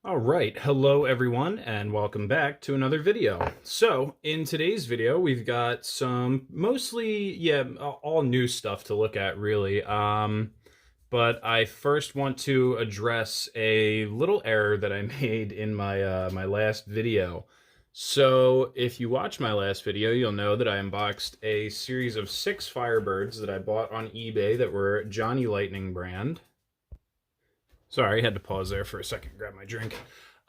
All right, hello everyone, and welcome back to another video. So, in today's video, we've got some mostly, all new stuff to look at, really. But I first want to address a little error that I made in my last video. So, if you watched my last video, you'll know that I unboxed a series of 6 Firebirds that I bought on eBay that were Johnny Lightning brand. Sorry, I had to pause there for a second, grab my drink.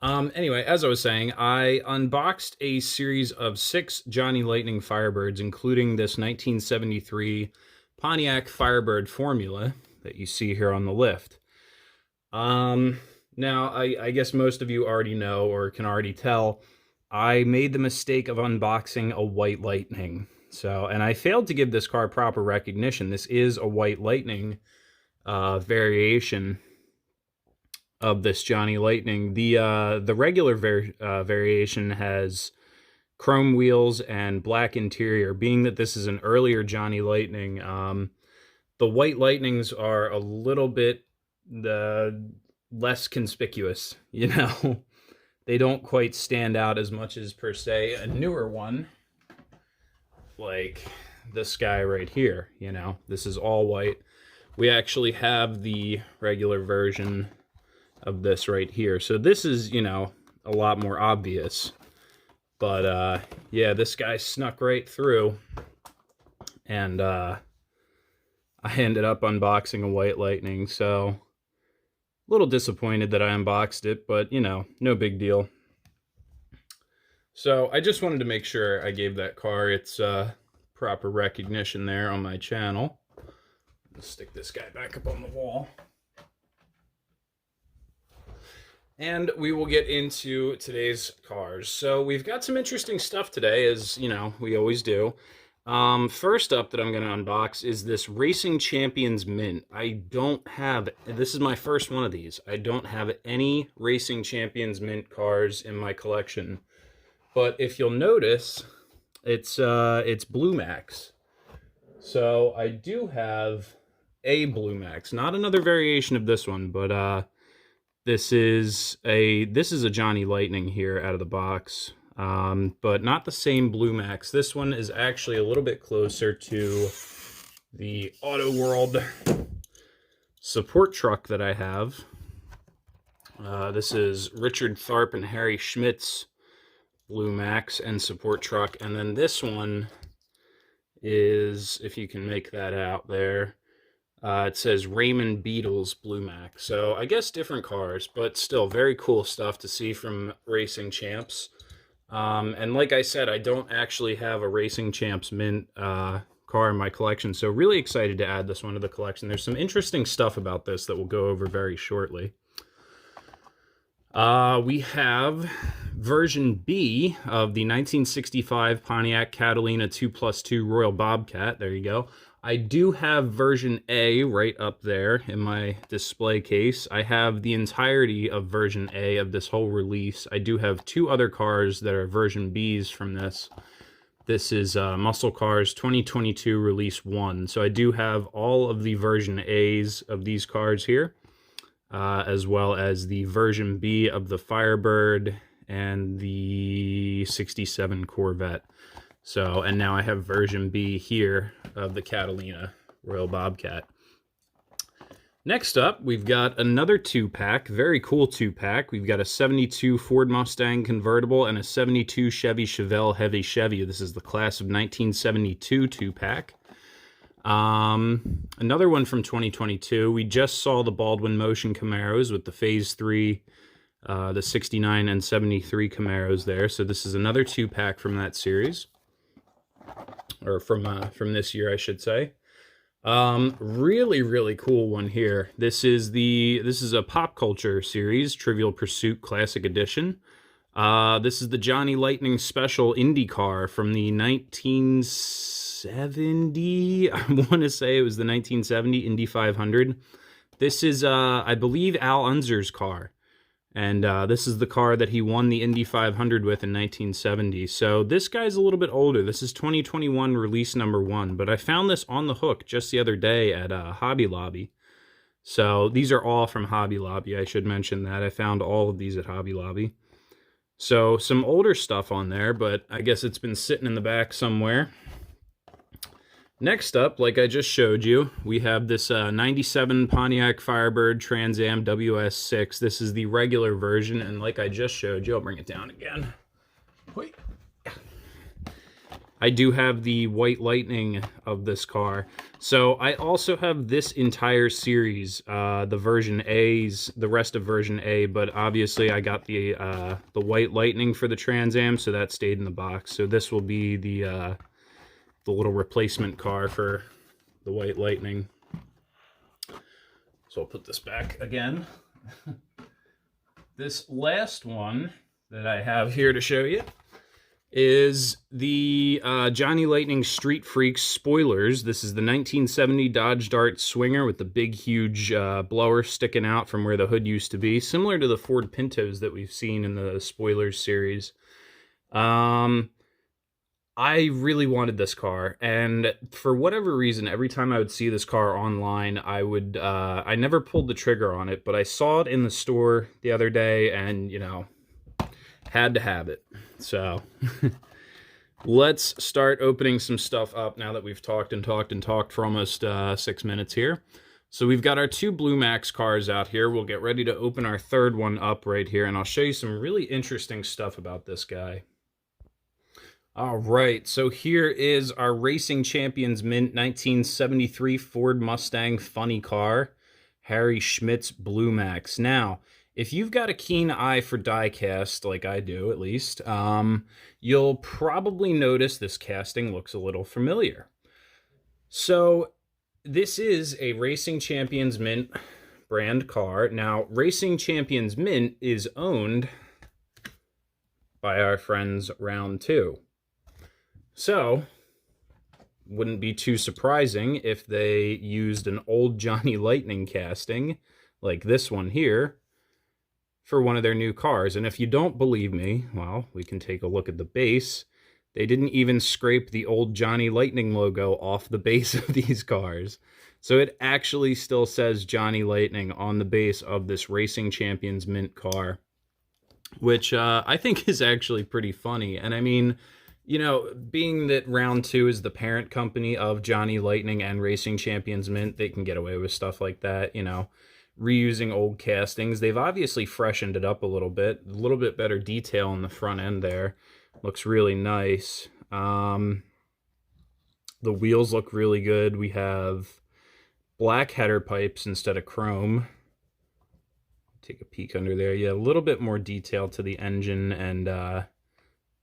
Anyway, as I was saying, I unboxed a series of 6 Johnny Lightning Firebirds, including this 1973 Pontiac Firebird formula that you see here on the lift. Now, I guess most of you already know or can already tell, I made the mistake of unboxing a White Lightning. And I failed to give this car proper recognition. This is a White Lightning variation of this Johnny Lightning. The regular variation has chrome wheels and black interior. Being that this is an earlier Johnny Lightning, the White Lightnings are a little bit less conspicuous, you know? They don't quite stand out as much as, per se, a newer one, like this guy right here, you know? This is all white. We actually have the regular version of this right here. So this is, you know, a lot more obvious. But yeah, this guy snuck right through. And I ended up unboxing a White Lightning. So a little disappointed that I unboxed it, but you know, no big deal. So I just wanted to make sure I gave that car its proper recognition there on my channel. Let's stick this guy back up on the wall. And we will get into today's cars. So we've got some interesting stuff today, as you know, we always do. First up that I'm going to unbox is this Racing Champions Mint. This is my first one of these. I don't have any Racing Champions Mint cars in my collection. But if you'll notice, it's Blue Max. So I do have a Blue Max, not another variation of this one, but this is a Johnny Lightning here out of the box, but not the same Blue Max. This one is actually a little bit closer to the Auto World support truck that I have. This is Richard Tharp and Harry Schmidt's Blue Max and support truck, and then this one is, if you can make that out there, it says Raymond Beatles Blue Max. So I guess different cars, but still very cool stuff to see from Racing Champs. And like I said, I don't actually have a Racing Champs Mint car in my collection, so really excited to add this one to the collection. There's some interesting stuff about this that we'll go over very shortly. We have version B of the 1965 Pontiac Catalina 2+2 Royal Bobcat. There you go. I do have version A right up there in my display case. I have the entirety of version A of this whole release. I do have 2 other cars that are version Bs from this. This is Muscle Cars 2022 Release 1. So I do have all of the version As of these cars here, as well as the version B of the Firebird and the 67 Corvette. So, and now I have version B here of the Catalina Royal Bobcat. Next up, we've got another 2-pack, very cool 2-pack. We've got a 72 Ford Mustang convertible and a 72 Chevy Chevelle Heavy Chevy. This is the class of 1972 2-pack. Another one from 2022. We just saw the Baldwin Motion Camaros with the Phase 3, the 69 and 73 Camaros there. So this is another 2-pack from that series. Or from this year, I should say. Really cool one here. This is a pop culture series, Trivial Pursuit Classic Edition. This is the Johnny Lightning Special Indy car from the 1970. I want to say it was the 1970 Indy 500. This is I believe Al Unser's car. And this is the car that he won the Indy 500 with in 1970. So this guy's a little bit older. This is 2021 release number 1. But I found this on the hook just the other day at Hobby Lobby. So these are all from Hobby Lobby. I should mention that. I found all of these at Hobby Lobby. So some older stuff on there, but I guess it's been sitting in the back somewhere. Next up, like I just showed you, we have this 97 Pontiac Firebird Trans Am WS6. This is the regular version, and like I just showed you, I'll bring it down again. Wait. I do have the White Lightning of this car. So I also have this entire series, the version A's, the rest of version A, but obviously I got the White Lightning for the Trans Am, so that stayed in the box. So this will be the little replacement car for the White Lightning. So I'll put this back again. This last one that I have here to show you is the Johnny Lightning Street Freaks spoilers. This is the 1970 Dodge Dart Swinger with the big, huge blower sticking out from where the hood used to be, similar to the Ford Pintos that we've seen in the spoilers series. I really wanted this car, and for whatever reason, every time I would see this car online, I never pulled the trigger on it, but I saw it in the store the other day, and, you know, had to have it. So let's start opening some stuff up now that we've talked for almost 6 minutes here. So we've got our two Blue Max cars out here. We'll get ready to open our third one up right here, and I'll show you some really interesting stuff about this guy. All right, so here is our Racing Champions Mint 1973 Ford Mustang funny car, Harry Schmidt's Blue Max. Now, if you've got a keen eye for die-cast, like I do at least, you'll probably notice this casting looks a little familiar. So this is a Racing Champions Mint brand car. Now, Racing Champions Mint is owned by our friends Round 2. So, wouldn't be too surprising if they used an old Johnny Lightning casting, like this one here, for one of their new cars. And if you don't believe me, well, we can take a look at the base. They didn't even scrape the old Johnny Lightning logo off the base of these cars. So it actually still says Johnny Lightning on the base of this Racing Champions Mint car, which I think is actually pretty funny. And I mean, you know, being that Round 2 is the parent company of Johnny Lightning and Racing Champions Mint, they can get away with stuff like that, you know, reusing old castings. They've obviously freshened it up a little bit better detail on the front end there. Looks really nice. The wheels look really good. We have black header pipes instead of chrome. Take a peek under there. Yeah, a little bit more detail to the engine, and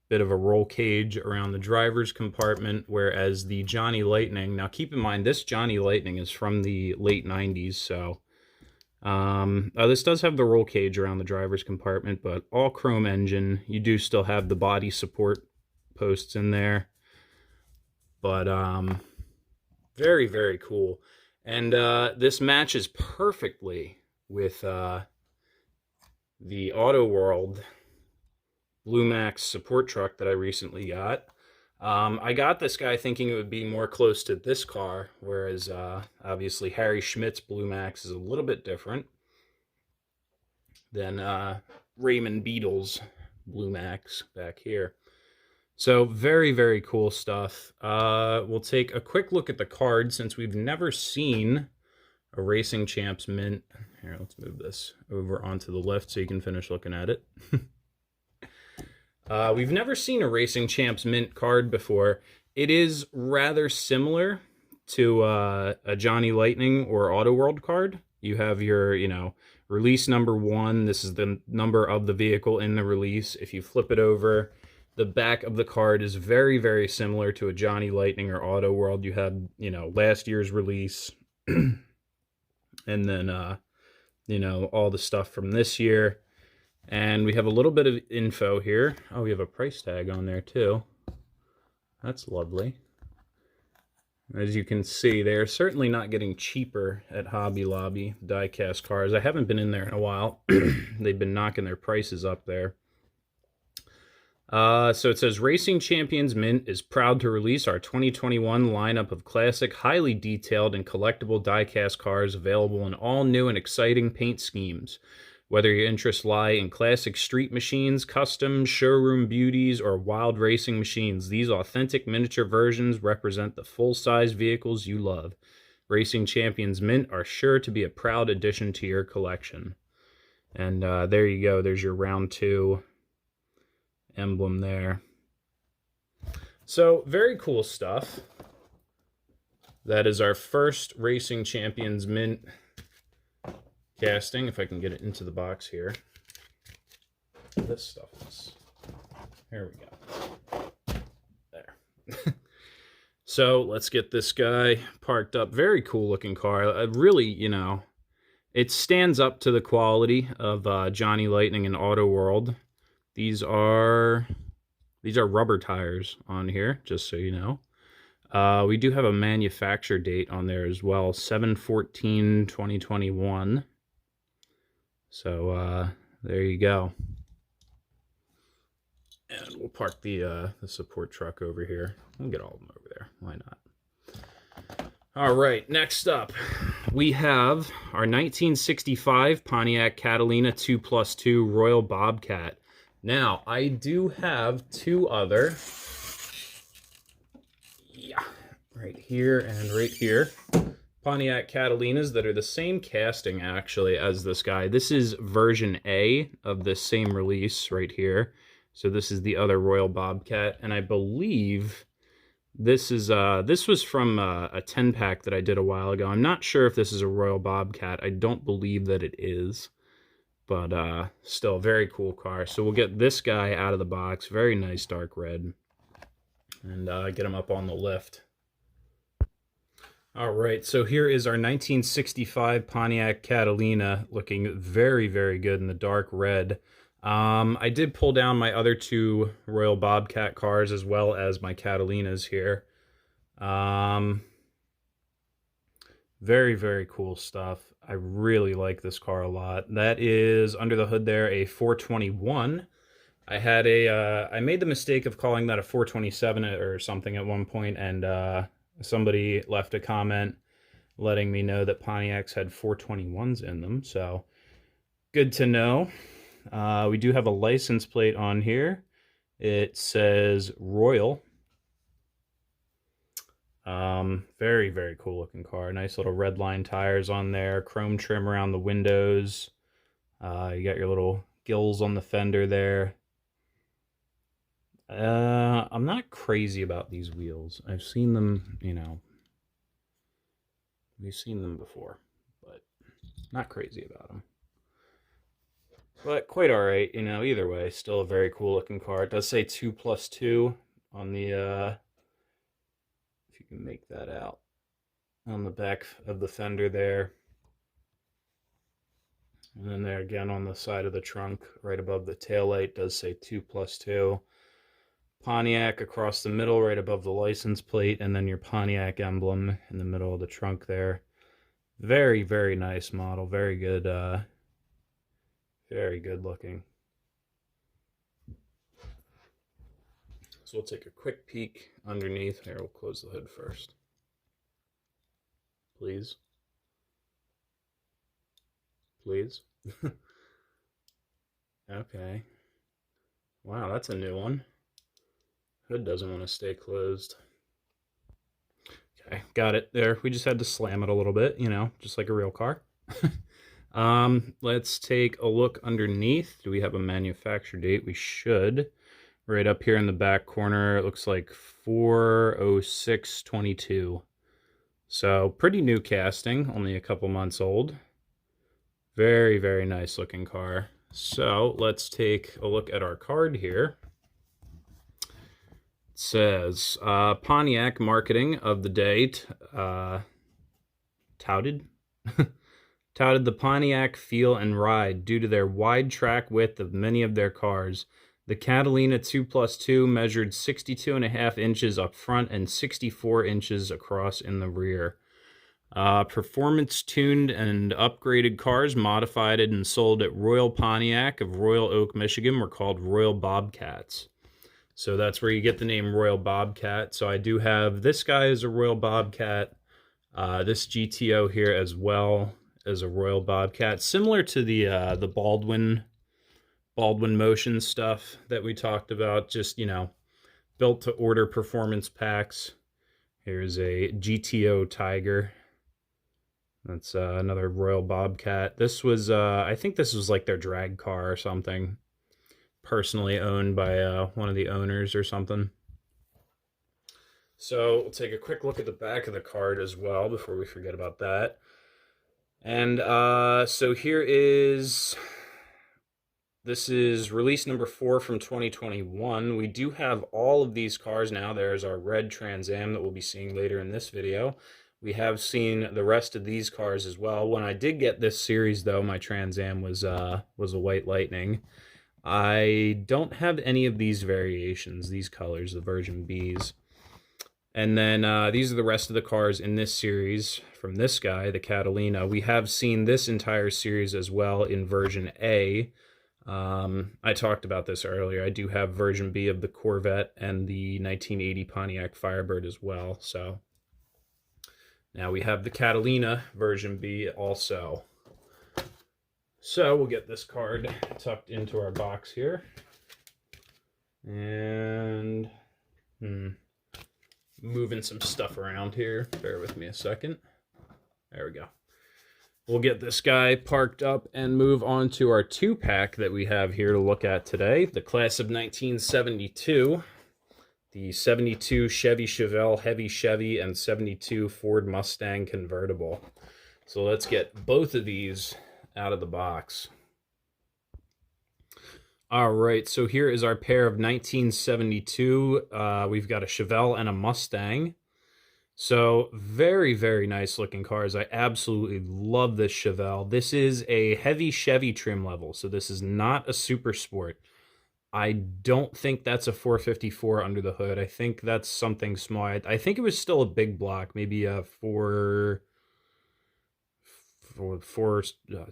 bit of a roll cage around the driver's compartment, whereas the Johnny Lightning, now keep in mind this Johnny Lightning is from the late 90s, so this does have the roll cage around the driver's compartment, but all chrome engine. You do still have the body support posts in there, but very, very cool. And this matches perfectly with the Auto World Blue Max support truck that I recently got. I got this guy thinking it would be more close to this car, whereas obviously Harry Schmidt's Blue Max is a little bit different than Raymond Beadle's Blue Max back here. So very, very cool stuff. We'll take a quick look at the card since we've never seen a Racing Champs Mint. Here, let's move this over onto the left so you can finish looking at it. We've never seen a Racing Champs Mint card before. It is rather similar to a Johnny Lightning or Auto World card. You have your, you know, release number 1. This is the number of the vehicle in the release. If you flip it over, the back of the card is very, very similar to a Johnny Lightning or Auto World. You have, you know, last year's release, and then, you know, all the stuff from this year. And we have a little bit of info here. Oh, we have a price tag on there too. That's lovely. As you can see, they are certainly not getting cheaper at Hobby Lobby, die-cast cars. I haven't been in there in a while. They've been knocking their prices up there. So it says Racing Champions Mint is proud to release our 2021 lineup of classic, highly detailed, and collectible diecast cars available in all new and exciting paint schemes. Whether your interests lie in classic street machines, custom showroom beauties, or wild racing machines, these authentic miniature versions represent the full-size vehicles you love. Racing Champions Mint are sure to be a proud addition to your collection. And there you go. There's your round 2 emblem there. So, very cool stuff. That is our first Racing Champions Mint casting. If I can get it into the box here. This stuff is... There we go. There. So, let's get this guy parked up. Very cool looking car. Really, you know, it stands up to the quality of Johnny Lightning and Auto World. These are rubber tires on here, just so you know. We do have a manufacture date on there as well, 7/14/2021. So there you go. And we'll park the support truck over here. We'll get all of them over there. Why not? All right, next up, we have our 1965 Pontiac Catalina 2+2 Royal Bobcat. Now, I do have 2 other, right here and right here, Pontiac Catalinas that are the same casting, actually, as this guy. This is version A of this same release right here. So this is the other Royal Bobcat, and I believe this was from a 10-pack that I did a while ago. I'm not sure if this is a Royal Bobcat. I don't believe that it is. But still, very cool car. So we'll get this guy out of the box. Very nice dark red. And get him up on the lift. All right, so here is our 1965 Pontiac Catalina, looking very, very good in the dark red. I did pull down my other 2 Royal Bobcat cars as well as my Catalinas here. Very, very cool stuff. I really like this car a lot. That is, under the hood there, a 421. I made the mistake of calling that a 427 or something at one point, and somebody left a comment letting me know that Pontiacs had 421s in them, so good to know. We do have a license plate on here. It says Royal. Very, very cool looking car. Nice little red line tires on there. Chrome trim around the windows. You got your little gills on the fender there. I'm not crazy about these wheels. I've seen them, you know. We've seen them before, but not crazy about them. But quite alright, you know, either way. Still a very cool looking car. It does say 2+2 on the, if you can make that out, on the back of the fender there. And then there again on the side of the trunk, right above the taillight, does say 2+2. Pontiac across the middle, right above the license plate, and then your Pontiac emblem in the middle of the trunk there. Very, very nice model. Very good looking. So we'll take a quick peek underneath. Here, we'll close the hood first. Please. Please. Okay. Wow, that's a new one. Hood doesn't want to stay closed. Okay, got it there. We just had to slam it a little bit, you know, just like a real car. Let's take a look underneath. Do we have a manufacture date? We should. Right up here in the back corner, it looks like 4/06/22. So pretty new casting, only a couple months old. Very, very nice looking car. So let's take a look at our card here. It says Pontiac marketing of the day touted touted the Pontiac feel and ride due to their wide track width of many of their cars. The Catalina 2+2 measured 62.5 inches up front and 64 inches across in the rear. Performance-tuned and upgraded cars modified and sold at Royal Pontiac of Royal Oak, Michigan were called Royal Bobcats. So that's where you get the name Royal Bobcat. So I do have this guy as a Royal Bobcat, this GTO here as well as a Royal Bobcat, similar to the Baldwin Motion stuff that we talked about. Just, you know, built to order performance packs. Here's a GTO Tiger. That's another Royal Bobcat. This was, I think this was like their drag car or something. Personally owned by one of the owners or something. So we'll take a quick look at the back of the card as well before we forget about that. And so here is, this is release number 4 from 2021. We do have all of these cars now. There's our red Trans Am that we'll be seeing later in this video. We have seen the rest of these cars as well. When I did get this series, though, my Trans Am was a White Lightning. I don't have any of these variations, these colors, the version Bs. And then these are the rest of the cars in this series from this guy, the Catalina. We have seen this entire series as well in version A. I talked about this earlier. I do have version B of the Corvette and the 1980 Pontiac Firebird as well. So now we have the Catalina version B also. So we'll get this card tucked into our box here. And moving some stuff around here. Bear with me a second. There we go. We'll get this guy parked up and move on to our 2-pack that we have here to look at today. The class of 1972. The 72 Chevy Chevelle Heavy Chevy and 72 Ford Mustang convertible. So let's get both of these out of the box. All right, so here is our pair of 1972. We've got a Chevelle and a Mustang. So very, very nice looking cars. I absolutely love this Chevelle. This is a heavy Chevy trim level, so this is not a super sport. I don't think that's a 454 under the hood. I think that's something small. I think it was still a big block, maybe a four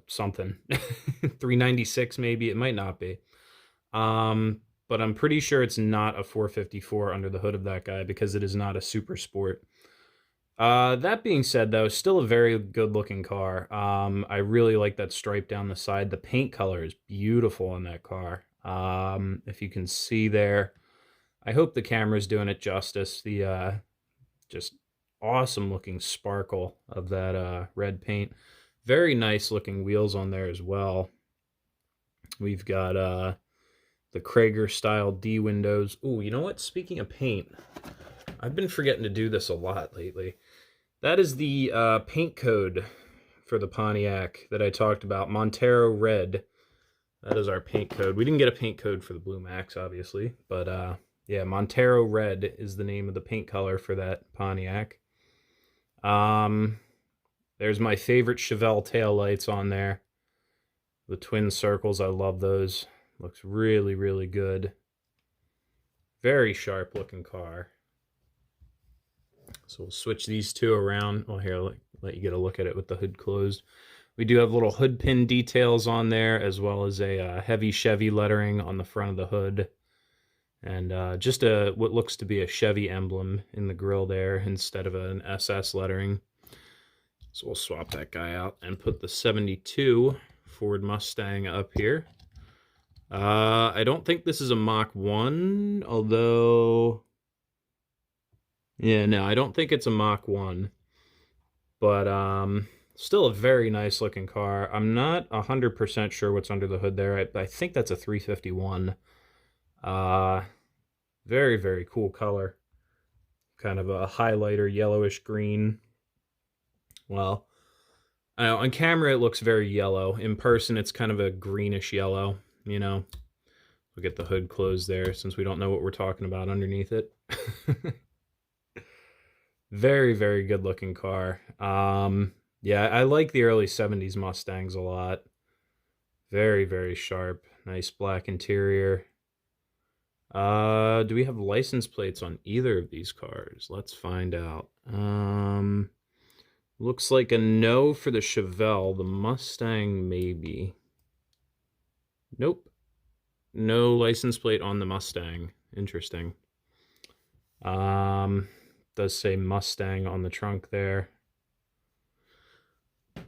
something, 396 maybe. It might not be. But I'm pretty sure it's not a 454 under the hood of that guy because it is not a super sport. That being said, though, still a very good looking car. I really like that stripe down the side. The paint color is beautiful on that car. If you can see there, I hope the camera's doing it justice. The just awesome looking sparkle of that red paint. Very nice looking wheels on there as well. We've got the Krager style D windows. Ooh, you know what? Speaking of paint, I've been forgetting to do this a lot lately. That is the paint code for the Pontiac that I talked about, Montero Red. That is our paint code. We didn't get a paint code for the Blue Max, obviously, but yeah, Montero Red is the name of the paint color for that Pontiac. There's my favorite Chevelle taillights on there. The twin circles, I love those. Looks really, really good. Very sharp looking car. So we'll switch these two around. Well, here, let you get a look at it with the hood closed. We do have little hood pin details on there, as well as a heavy Chevy lettering on the front of the hood. And just what looks to be a Chevy emblem in the grille there instead of an SS lettering. So we'll swap that guy out and put the 72 Ford Mustang up here. I don't think this is a Mach 1, although... Yeah, no, I don't think it's a Mach 1. But still a very nice looking car. I'm not 100% sure what's under the hood there. I think that's a 351. Very, very cool color. Kind of a highlighter yellowish green. Well, I know, on camera it looks very yellow. In person it's kind of a greenish yellow, you know. We'll get the hood closed there since we don't know what we're talking about underneath it. Very, very good looking car. Yeah, I like the early 70s Mustangs a lot. Very, very sharp. Nice black interior. Do we have license plates on either of these cars? Let's find out. Looks like a no for the Chevelle. The Mustang, maybe. Nope. No license plate on the Mustang. Interesting. Does say Mustang on the trunk there.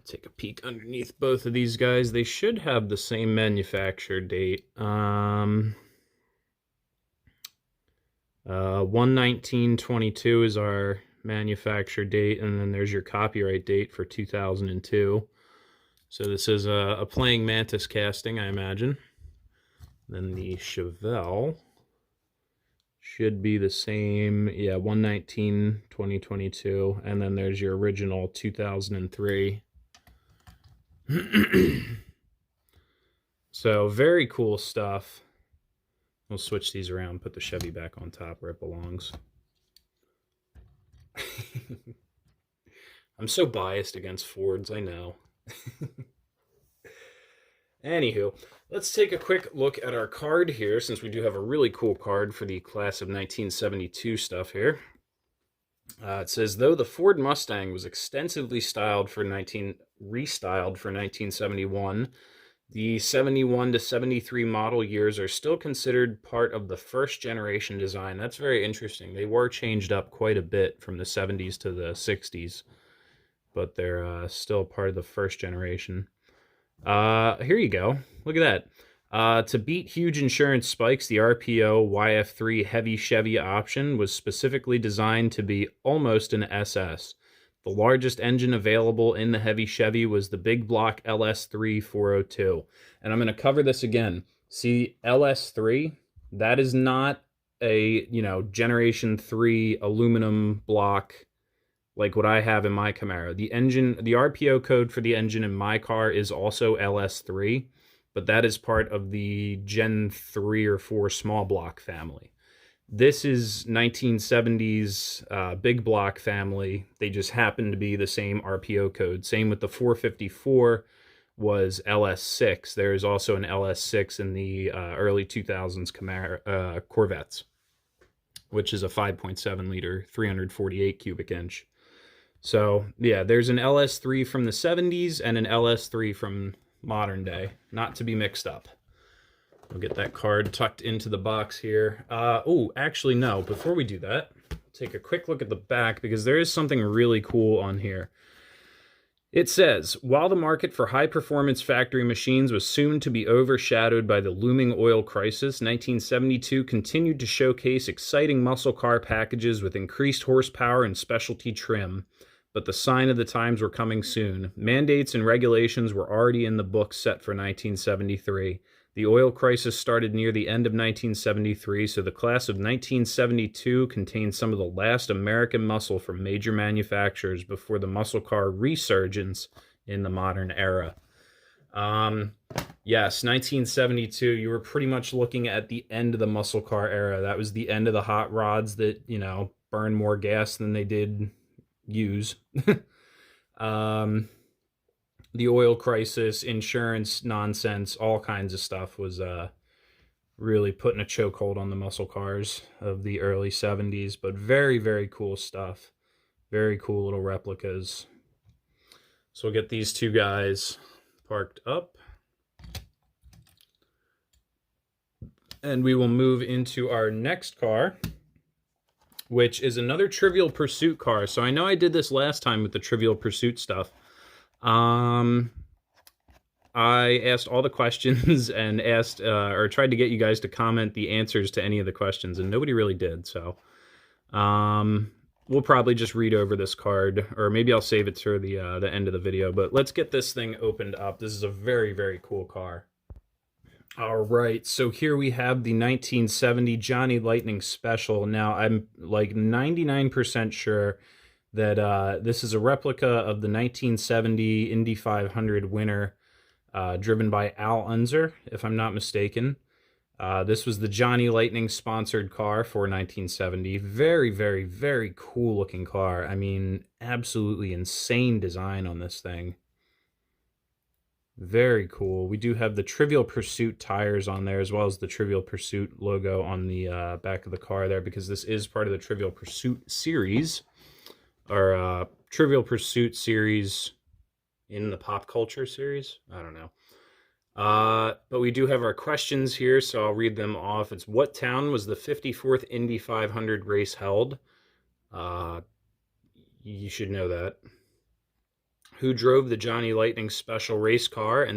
Take a peek underneath both of these guys. They should have the same manufacture date. 1/19/22 is our manufacture date, and then there's your copyright date for 2002. So this is a Playing Mantis casting, I imagine. Then the Chevelle should be the same, yeah, 1/19/2022, and then there's your original 2003. So very cool stuff. We'll switch these around, put the Chevy back on top where it belongs. I'm so biased against Fords, I know. Anywho, let's take a quick look at our card here, since we do have a really cool card for the class of 1972 stuff here. It says, though the Ford Mustang was extensively restyled for 1971, the 71 to 73 model years are still considered part of the first generation design. That's very interesting. They were changed up quite a bit from the 70s to the 60s, but they're still part of the first generation. Here you go. Look at that. To beat huge insurance spikes, the RPO YF3 Heavy Chevy option was specifically designed to be almost an SS. The largest engine available in the Heavy Chevy was the big block LS3 402. And I'm going to cover this again. See, LS3, that is not a, Generation 3 aluminum block like what I have in my Camaro. The RPO code for the engine in my car is also LS3, but that is part of the Gen 3 or 4 small block family. This is 1970s big block family. They just happen to be the same RPO code. Same with the 454 was LS6. There is also an LS6 in the early 2000s Camaro, Corvettes, which is a 5.7 liter, 348 cubic inch. So, yeah, there's an LS3 from the 70s and an LS3 from modern day, not to be mixed up. We'll get that card tucked into the box here. Oh, actually, no. Before we do that, take a quick look at the back, because there is something really cool on here. It says, while the market for high-performance factory machines was soon to be overshadowed by the looming oil crisis, 1972 continued to showcase exciting muscle car packages with increased horsepower and specialty trim. But the sign of the times were coming soon. Mandates and regulations were already in the books set for 1973. The oil crisis started near the end of 1973, so the class of 1972 contained some of the last American muscle from major manufacturers before the muscle car resurgence in the modern era. Yes, 1972, you were pretty much looking at the end of the muscle car era. That was the end of the hot rods that, burn more gas than they did use. The oil crisis, insurance nonsense, all kinds of stuff was really putting a chokehold on the muscle cars of the early 70s, but very, very cool stuff. Very cool little replicas. So we'll get these two guys parked up, and we will move into our next car, which is another Trivial Pursuit car. So I know I did this last time with the Trivial Pursuit stuff. I asked all the questions and asked or tried to get you guys to comment the answers to any of the questions, and nobody really did. So we'll probably just read over this card, or maybe I'll save it to the end of the video. But let's get this thing opened up. This is a very, very cool car. All right, so here we have the 1970 Johnny Lightning Special. Now, I'm like 99% sure that this is a replica of the 1970 Indy 500 winner, driven by Al Unser, if I'm not mistaken. This was the Johnny Lightning sponsored car for 1970. Very, very, very cool looking car. I mean, absolutely insane design on this thing. Very cool. We do have the Trivial Pursuit tires on there, as well as the Trivial Pursuit logo on the back of the car there, because this is part of the Trivial Pursuit series, or Trivial Pursuit series in the pop culture series. I don't know. But we do have our questions here, so I'll read them off. It's what town was the 54th Indy 500 race held? Uh, you should know that. Who drove the Johnny Lightning Special race car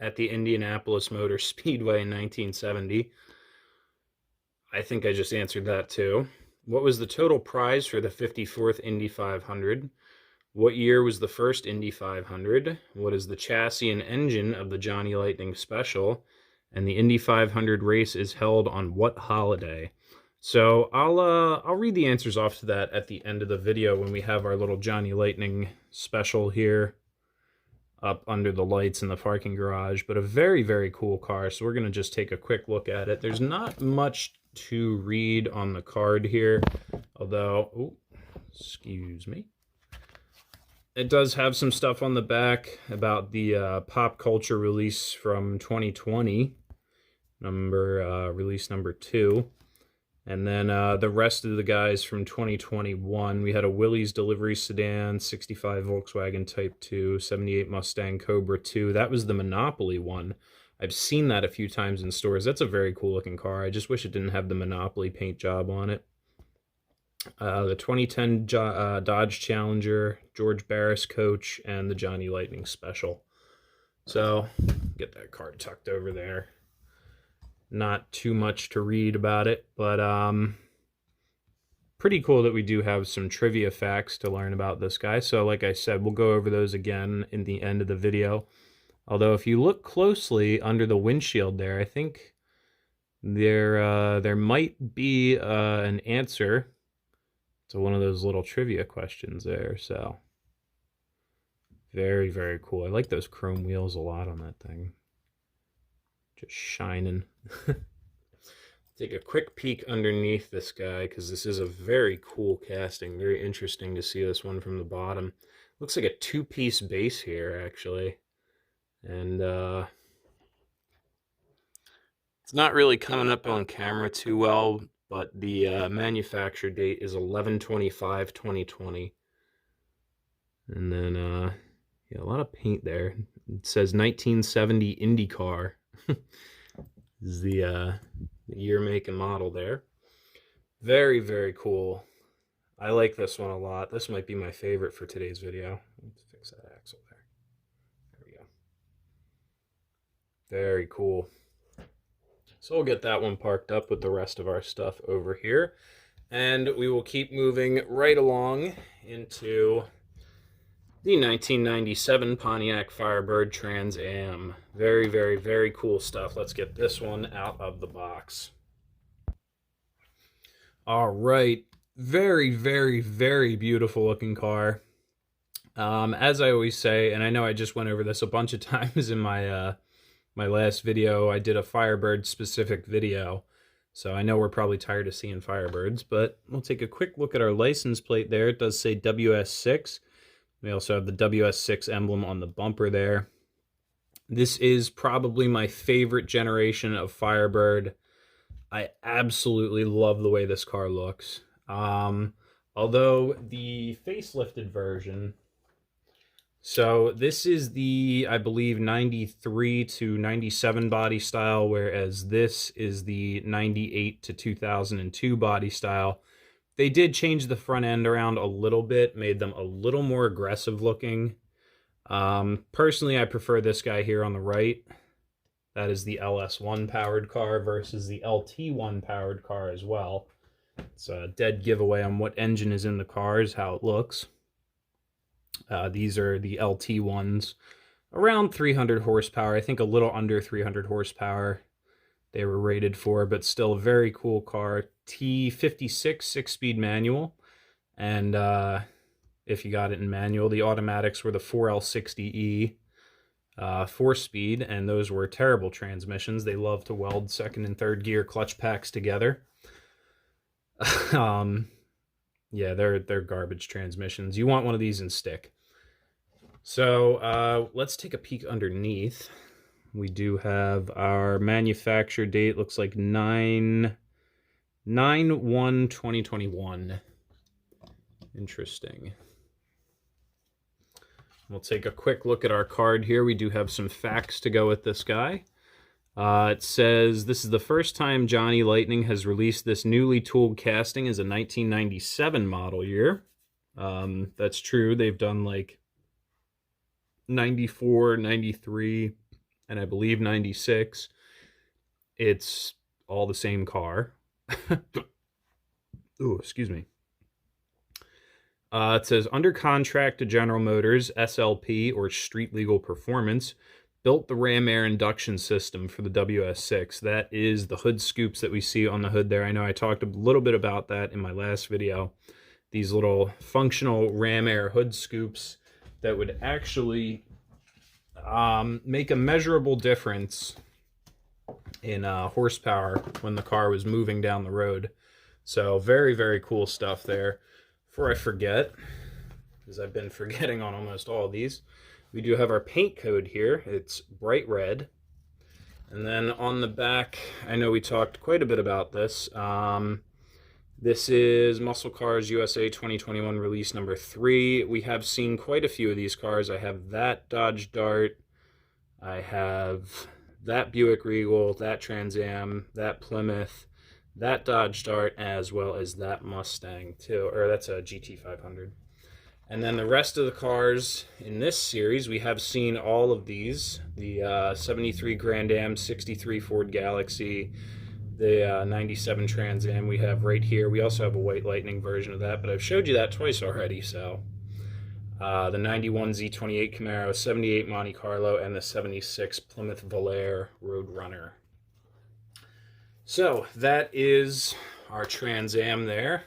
at the Indianapolis Motor Speedway in 1970? I think I just answered that too. What was the total prize for the 54th Indy 500? What year was the first Indy 500? What is the chassis and engine of the Johnny Lightning Special? And the Indy 500 race is held on what holiday? So I'll read the answers off to that at the end of the video when we have our little Johnny Lightning Special here up under the lights in the parking garage. But a very, very cool car. So we're going to just take a quick look at it. There's not much to read on the card here, although, oh, excuse me. It does have some stuff on the back about the pop culture release from 2020, release number 2. And then the rest of the guys from 2021. We had a Willys delivery sedan, 65 Volkswagen Type 2, 78 Mustang Cobra 2. That was the Monopoly one. I've seen that a few times in stores. That's a very cool looking car. I just wish it didn't have the Monopoly paint job on it. The 2010 Dodge Challenger, George Barris coach, and the Johnny Lightning Special. So, get that card tucked over there. Not too much to read about it, but pretty cool that we do have some trivia facts to learn about this guy. So, like I said, we'll go over those again in the end of the video. Although, if you look closely under the windshield there, I think there might be an answer to one of those little trivia questions there. So, very, very cool. I like those chrome wheels a lot on that thing. Just shining. Take a quick peek underneath this guy, because this is a very cool casting. Very interesting to see this one from the bottom. Looks like a two-piece base here, actually. And it's not really coming up on camera too well, but the manufacture date is 11/25/2020. And then, yeah, a lot of paint there. It says 1970 IndyCar. Is the year, make, and model there. Very, very cool. I like this one a lot. This might be my favorite for today's video. Let's fix that axle there. There we go. Very cool. So we'll get that one parked up with the rest of our stuff over here. And we will keep moving right along into the 1997 Pontiac Firebird Trans Am. Very, very, very cool stuff. Let's get this one out of the box. All right. Very, very, very beautiful looking car. As I always say, and I know I just went over this a bunch of times in my my last video. I did a Firebird specific video, so I know we're probably tired of seeing Firebirds, but we'll take a quick look at our license plate there. It does say WS6. We also have the WS6 emblem on the bumper there. This is probably my favorite generation of Firebird. I absolutely love the way this car looks. Although the facelifted version, so this is the, I believe, 93 to 97 body style, whereas this is the 98 to 2002 body style. They did change the front end around a little bit, made them a little more aggressive looking. Personally, I prefer this guy here on the right. That is the LS1 powered car versus the LT1 powered car as well. It's a dead giveaway on what engine is in the car is how it looks. These are the LT ones, around 300 horsepower. I think a little under 300 horsepower they were rated for, but still a very cool car. T56 6-speed manual, and if you got it in manual, the automatics were the 4L60E 4-speed, and those were terrible transmissions. They love to weld second and third gear clutch packs together. Yeah, they're garbage transmissions. You want one of these in stick. So let's take a peek underneath. We do have our manufacture date. Looks like 9/1/2021. Interesting. We'll take a quick look at our card here. We do have some facts to go with this guy. It says, this is the first time Johnny Lightning has released this newly tooled casting as a 1997 model year. That's true. They've done like 94, 93, and I believe 96. It's all the same car. Ooh, excuse me. It says, under contract to General Motors, SLP, or Street Legal Performance, built the ram air induction system for the WS6. That is the hood scoops that we see on the hood there. I know I talked a little bit about that in my last video. These little functional ram air hood scoops that would actually make a measurable difference in horsepower when the car was moving down the road. So very, very cool stuff there. Before I forget, because I've been forgetting on almost all of these, we do have our paint code here. It's bright red. And then on the back, I know we talked quite a bit about this. This is Muscle Cars USA 2021 release number 3. We have seen quite a few of these cars. I have that Dodge Dart. I have that Buick Regal, that Trans Am, that Plymouth, that Dodge Dart, as well as that Mustang too, or that's a GT500. And then the rest of the cars in this series, we have seen all of these. The 73 Grand Am, 63 Ford Galaxy, the 97 Trans Am we have right here. We also have a White Lightning version of that, but I've showed you that twice already, so. The 91 Z28 Camaro, 78 Monte Carlo, and the 76 Plymouth Volare Roadrunner. So that is our Trans Am there,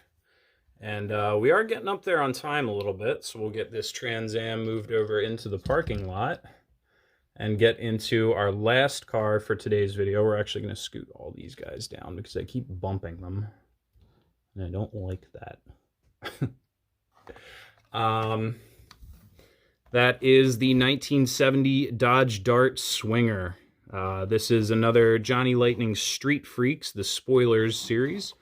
and we are getting up there on time a little bit, so we'll get this Trans Am moved over into the parking lot and get into our last car for today's video. We're actually going to scoot all these guys down because I keep bumping them, and I don't like that. That is the 1970 Dodge Dart Swinger. This is another Johnny Lightning Street Freaks, the Spoilers series.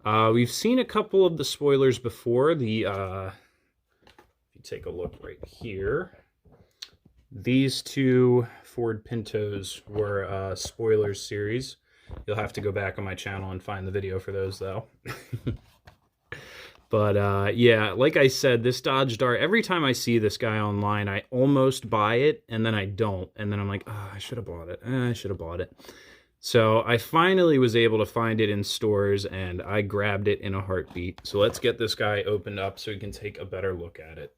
We've seen a couple of the spoilers before. If you take a look right here, these two Ford Pintos were Spoilers series. You'll have to go back on my channel and find the video for those, though. But yeah, like I said, this Dodge Dart, every time I see this guy online, I almost buy it, and then I don't. And then I'm like, oh, I should have bought it. I should have bought it. So I finally was able to find it in stores, and I grabbed it in a heartbeat. So let's get this guy opened up so we can take a better look at it.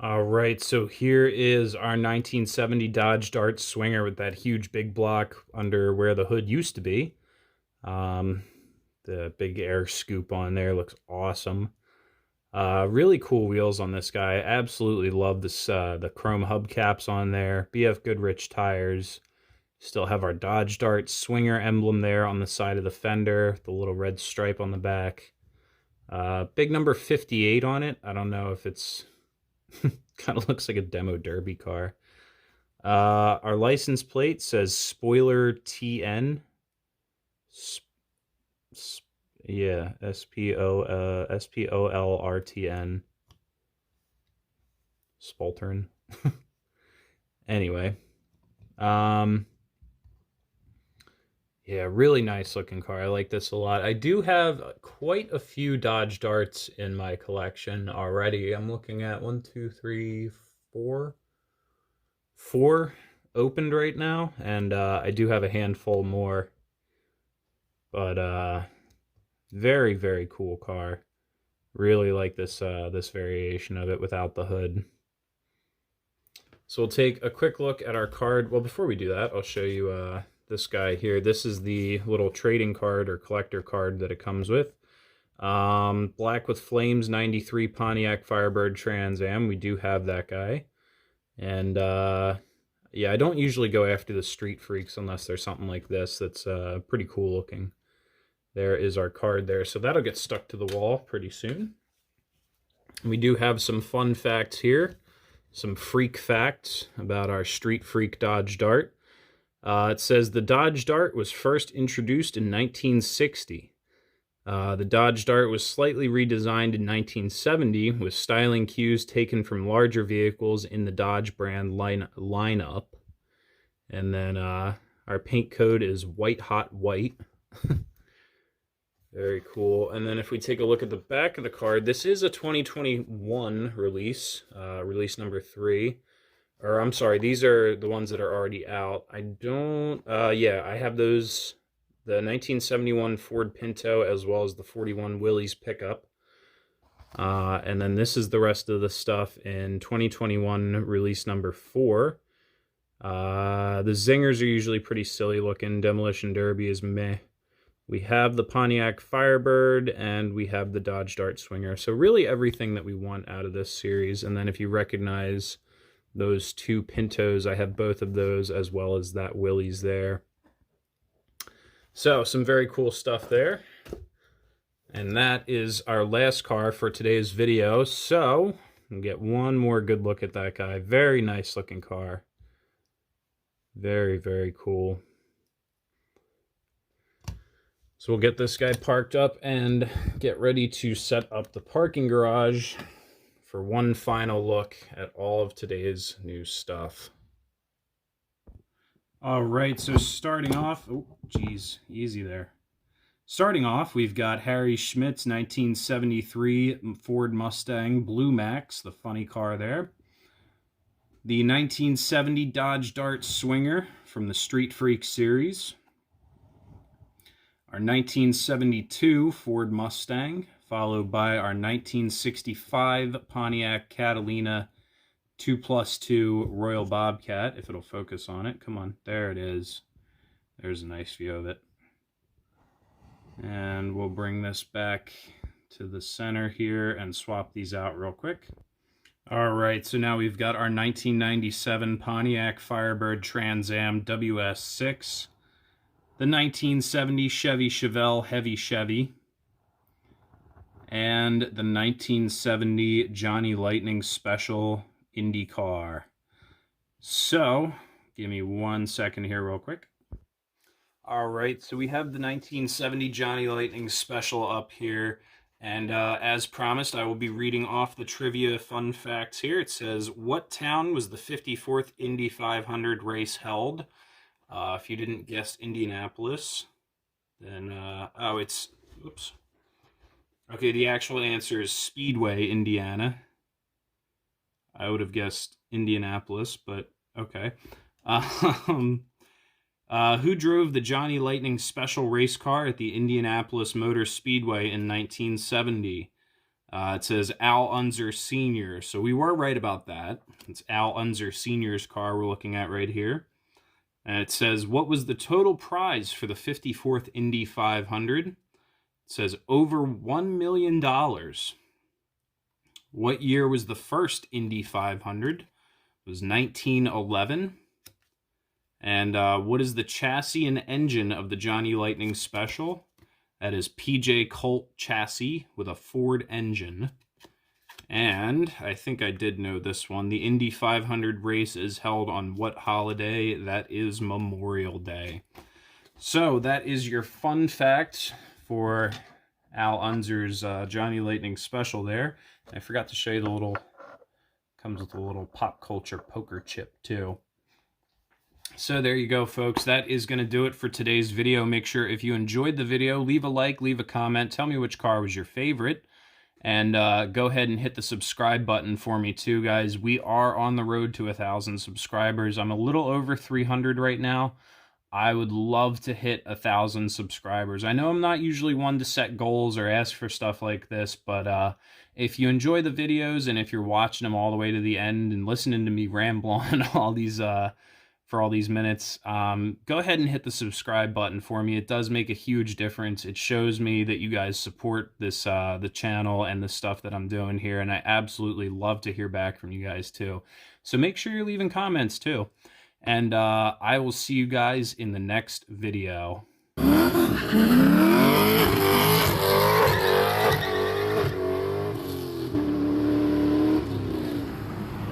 All right, so here is our 1970 Dodge Dart Swinger with that huge big block under where the hood used to be. The big air scoop on there looks awesome. Really cool wheels on this guy. I absolutely love this, the chrome hubcaps on there. BF Goodrich tires. Still have our Dodge Dart Swinger emblem there on the side of the fender. The little red stripe on the back. Big number 58 on it. I don't know if it's... kind of looks like a demo derby car. Our license plate says Spoiler TN. Yeah, SPOLRTN. Spoltern. Anyway. Yeah, really nice looking car. I like this a lot. I do have quite a few Dodge Darts in my collection already. I'm looking at 1, 2, 3, 4. 4 opened right now, and I do have a handful more. But very, very cool car. Really like this this variation of it without the hood. So we'll take a quick look at our card. Well, before we do that, I'll show you this guy here. This is the little trading card or collector card that it comes with. Black with Flames 93 Pontiac Firebird Trans Am. We do have that guy. And yeah, I don't usually go after the Street Freaks unless there's something like this that's pretty cool looking. There is our card there. So that'll get stuck to the wall pretty soon. We do have some fun facts here. Some freak facts about our Street Freak Dodge Dart. It says the Dodge Dart was first introduced in 1960. The Dodge Dart was slightly redesigned in 1970 with styling cues taken from larger vehicles in the Dodge brand lineup. And then our paint code is White Hot White. Very cool. And then if we take a look at the back of the card, this is a 2021 release, release number 3. Or I'm sorry, these are the ones that are already out. I don't, yeah, I have those, the 1971 Ford Pinto as well as the 41 Willys pickup. And then this is the rest of the stuff in 2021 release number 4. The zingers are usually pretty silly looking. Demolition Derby is meh. We have the Pontiac Firebird, and we have the Dodge Dart Swinger. So really everything that we want out of this series. And then if you recognize those 2 Pintos, I have both of those as well as that Willys there. So some very cool stuff there. And that is our last car for today's video. So we'll get one more good look at that guy. Very nice looking car. Very, very cool. So we'll get this guy parked up and get ready to set up the parking garage for one final look at all of today's new stuff. All right, so starting off, oh, geez, easy there. Starting off, we've got Harry Schmidt's 1973 Ford Mustang Blue Max, the funny car there. The 1970 Dodge Dart Swinger from the Street Freak series. Our 1972 Ford Mustang, followed by our 1965 Pontiac Catalina 2+2 Royal Bobcat, if it'll focus on it. Come on, there it is. There's a nice view of it. And we'll bring this back to the center here and swap these out real quick. All right, so now we've got our 1997 Pontiac Firebird Trans Am WS6. The 1970 Chevy Chevelle Heavy Chevy, and the 1970 Johnny Lightning Special Indy car. So, give me 1 second here real quick. All right, so we have the 1970 Johnny Lightning Special up here, and as promised, I will be reading off the trivia fun facts here. It says, what town was the 54th Indy 500 race held? If you didn't guess Indianapolis, then, oh, it's, oops. Okay, the actual answer is Speedway, Indiana. I would have guessed Indianapolis, but okay. Who drove the Johnny Lightning Special race car at the Indianapolis Motor Speedway in 1970? It says Al Unser Sr., so we were right about that. It's Al Unser Sr.'s car we're looking at right here. And it says, what was the total prize for the 54th Indy 500? It says over $1 million. What year was the first Indy 500? It was 1911. And what is the chassis and engine of the Johnny Lightning Special? That is PJ Colt chassis with a Ford engine. And I think I did know this one. The Indy 500 race is held on what holiday? That is Memorial Day. So that is your fun fact for Al Unser's Johnny Lightning Special there. I forgot to show you the little, comes with a little pop culture poker chip too. So there you go, folks. That is going to do it for today's video. Make sure if you enjoyed the video, leave a like, leave a comment. Tell me which car was your favorite. And go ahead and hit the subscribe button for me too, guys. We are on the road to 1,000 subscribers. I'm a little over 300 right now. I would love to hit 1,000 subscribers. I know I'm not usually one to set goals or ask for stuff like this, but if you enjoy the videos and if you're watching them all the way to the end and listening to me ramble on all these for all these minutes, go ahead and hit the subscribe button for me. It does make a huge difference. It shows me that you guys support this the channel and the stuff that I'm doing here, and I absolutely love to hear back from you guys too. So make sure you're leaving comments too. And I will see you guys in the next video.